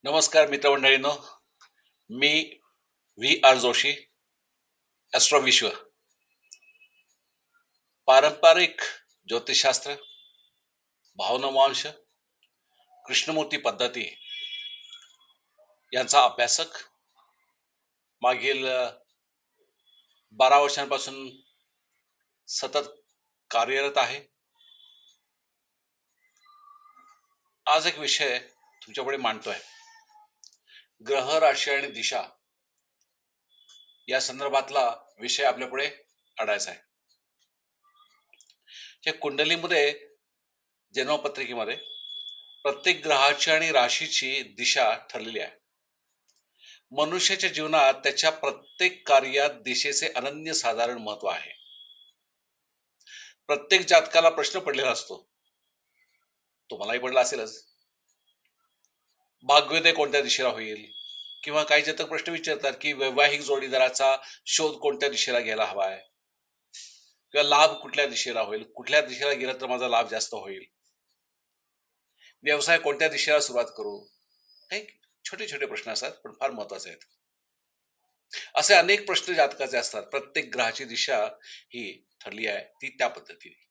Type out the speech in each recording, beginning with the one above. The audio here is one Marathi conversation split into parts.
नमस्कार मित्रमंडळींनो, मी व्ही आर जोशी, ॲस्ट्रो विश्व. पारंपरिक ज्योतिषशास्त्र, भावनवांश, कृष्णमूर्ती पद्धती यांचा अभ्यासक मागील 12 वर्षांपासून सतत कार्यरत आहे. आज एक विषय तुमच्यापुढे मांडतोय. ग्रह, राशी आणि दिशा या संदर्भातला विषय आपल्यापुढे आणायचा आहे. या कुंडलीमध्ये, जन्मपत्रिकेमध्ये प्रत्येक ग्रहाची आणि राशीची दिशा ठरलेली आहे. मनुष्याच्या जीवनात त्याच्या प्रत्येक कार्यात दिशेचे अनन्यसाधारण महत्व आहे. प्रत्येक जातकाला प्रश्न पडलेला असतो, तुम्हालाही पडला असेलच, भाग्योदय कोणत्या दिशेला होईल, किंवा काही जातक प्रश्न विचारतात की वैवाहिक जोडीदाराचा शोध कोणत्या दिशेला घ्यायला हवा आहे, किंवा लाभ कुठल्या दिशेला होईल, कुठल्या दिशेला गेला तर माझा लाभ जास्त होईल, व्यवसाय कोणत्या दिशेला सुरुवात करू. काही छोटे छोटे प्रश्न असतात, पण फार महत्वाचे आहेत. असे अनेक प्रश्न जातकाचे असतात. प्रत्येक ग्रहाची दिशा ही ठरली आहे, ती त्या पद्धतीने.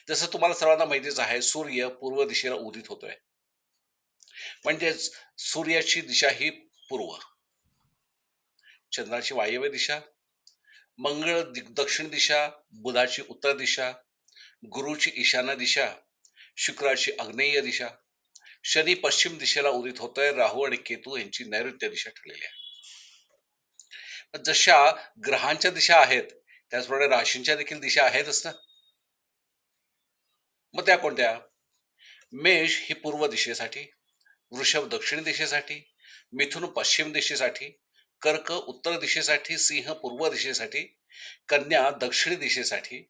जसं तुम्हाला सर्वांना माहितीच आहे, सूर्य पूर्व दिशेला उदित होतोय, म्हणजेच सूर्याची दिशा ही पूर्व, चंद्राची वायव्य दिशा, मंगळ दक्षिण दिशा, बुधाची उत्तर दिशा, गुरुची ईशान्य दिशा, शुक्राची आग्नेय दिशा, शनी पश्चिम दिशेला उदित होतोय, राहू आणि केतू यांची नैऋत्य दिशा ठरलेली आहे. जशा ग्रहांच्या दिशा आहेत, त्याचप्रमाणे राशींच्या देखील दिशा आहेतच ना. मग त्या कोणत्या? मेष ही पूर्व दिशेसाठी, वृषभ दक्षिण दिशेसाठी, मिथुन पश्चिम दिशेसाठी, कर्क उत्तर दिशेसाठी, सिंह पूर्व दिशेसाठी, कन्या दक्षिण दिशेसाठी,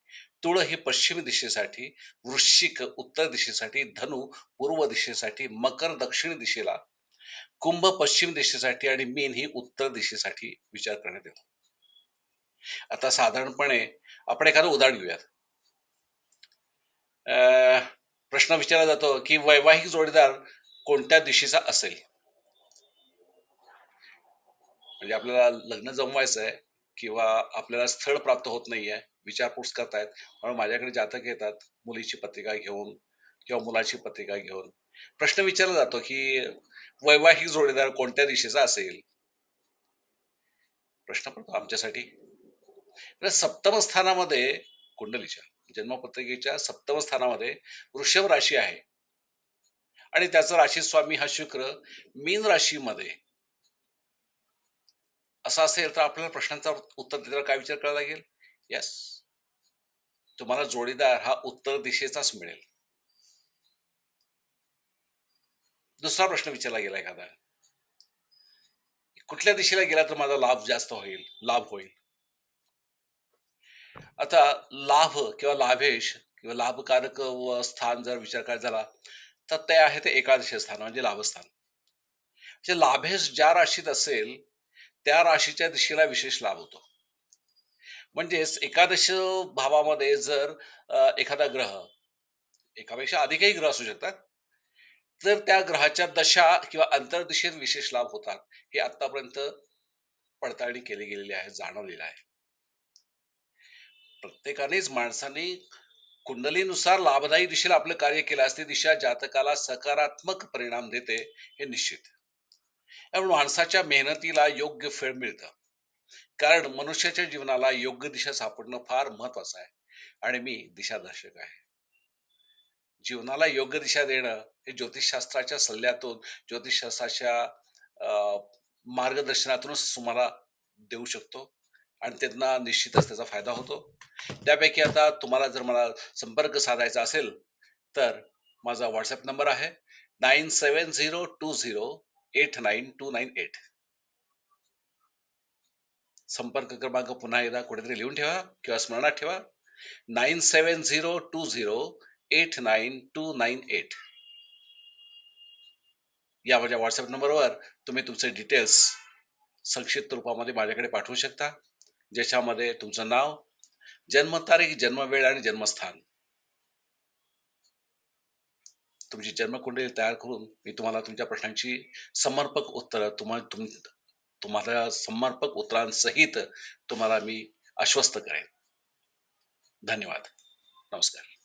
तुळ ही पश्चिम दिशेसाठी, वृश्चिक उत्तर दिशेसाठी, धनु पूर्व दिशेसाठी, मकर दक्षिण दिशेला, कुंभ पश्चिम दिशेसाठी आणि मीन ही उत्तर दिशेसाठी विचार करण्यात येतो. आता साधारणपणे आपण एखादं उदाहरण घेऊयात. प्रश्न विचारला जातो की वैवाहिक जोडीदार कोणत्या दिशेचा असेल. म्हणजे आपल्याला लग्न जमवायचं आहे, किंवा आपल्याला स्थळ प्राप्त होत नाहीये, विचारपूस करतायत, म्हणून माझ्याकडे जातक येतात मुलीची पत्रिका घेऊन किंवा मुलाची पत्रिका घेऊन. प्रश्न विचारला जातो की वैवाहिक जोडीदार कोणत्या दिशेचा असेल. प्रश्न पडतो आमच्यासाठी. सप्तम स्थानामध्ये, कुंडलीच्या जन्मपत्रिकेच्या सप्तम स्थानामध्ये वृषभ राशी आहे, आणि त्याचा राशी स्वामी हा शुक्र मीन राशीमध्ये असा असेल, तर आपल्याला प्रश्नांचा उत्तर देताना काय विचार करावा लागेल? यस, तुम्हाला जोडीदार हा उत्तर दिशेचाच मिळेल. दुसरा प्रश्न विचारला गेला एखादा, कुठल्या दिशेला गेला तर माझा लाभ जास्त होईल, लाभ होईल. आता लाभ किंवा लाभेश किंवा लाभकारक स्थान जर विचार करायचा झाला, तर ते आहे ते एकादश स्थान, म्हणजे लाभस्थान. म्हणजे लाभेश ज्या राशीत असेल, त्या राशीच्या दिशेला विशेष लाभ होतो. म्हणजेच एकादश भावामध्ये जर एखादा ग्रह, एकापेक्षा अधिकही ग्रह असू शकतात, तर त्या ग्रहाच्या दशा किंवा अंतर्दिशेत विशेष लाभ होतात, हे आतापर्यंत पडताळणी केली गेलेली आहे, जाणवलेलं आहे. प्रत्येकानेच माणसाने कुंडलीनुसार लाभदायी दिशेला आपलं कार्य केलं असते, दिशा जातकाला सकारात्मक परिणाम देते, हे निश्चित. त्यामुळे माणसाच्या मेहनतीला योग्य फळ मिळतं, कारण मनुष्याच्या जीवनाला योग्य दिशा सापडणं फार महत्वाचं आहे. आणि मी दिशादर्शक आहे. जीवनाला योग्य दिशा देणं हे ज्योतिषशास्त्राच्या सल्ल्यातून, ज्योतिषशास्त्राच्या मार्गदर्शनातूनच तुम्हाला देऊ शकतो, आणि त्यांना निश्चितच त्याचा फायदा होतो. त्यापैकी आता तुम्हाला जर मला संपर्क साधायचा असेल, तर माझा व्हॉट्सअप नंबर आहे 9702089298. संपर्क क्रमांक पुन्हा एकदा कुठेतरी लिहून ठेवा किंवा स्मरणात ठेवा, 9702089298. या माझ्या व्हॉट्सअप नंबरवर तुम्ही तुमचे डिटेल्स संक्षिप्त रूपामध्ये माझ्याकडे पाठवू शकता, ज्याच्यामध्ये तुमचं नाव, जन्मतारीख, जन्मवेळ आणि जन्मस्थान तुमची जन्मकुंडली तयार करून मी तुम्हाला तुमच्या प्रश्नांची समर्पक उत्तरं तुम्हाला समर्पक उत्तरांसहित तुम्हाला मी आश्वस्त करेन. धन्यवाद. नमस्कार.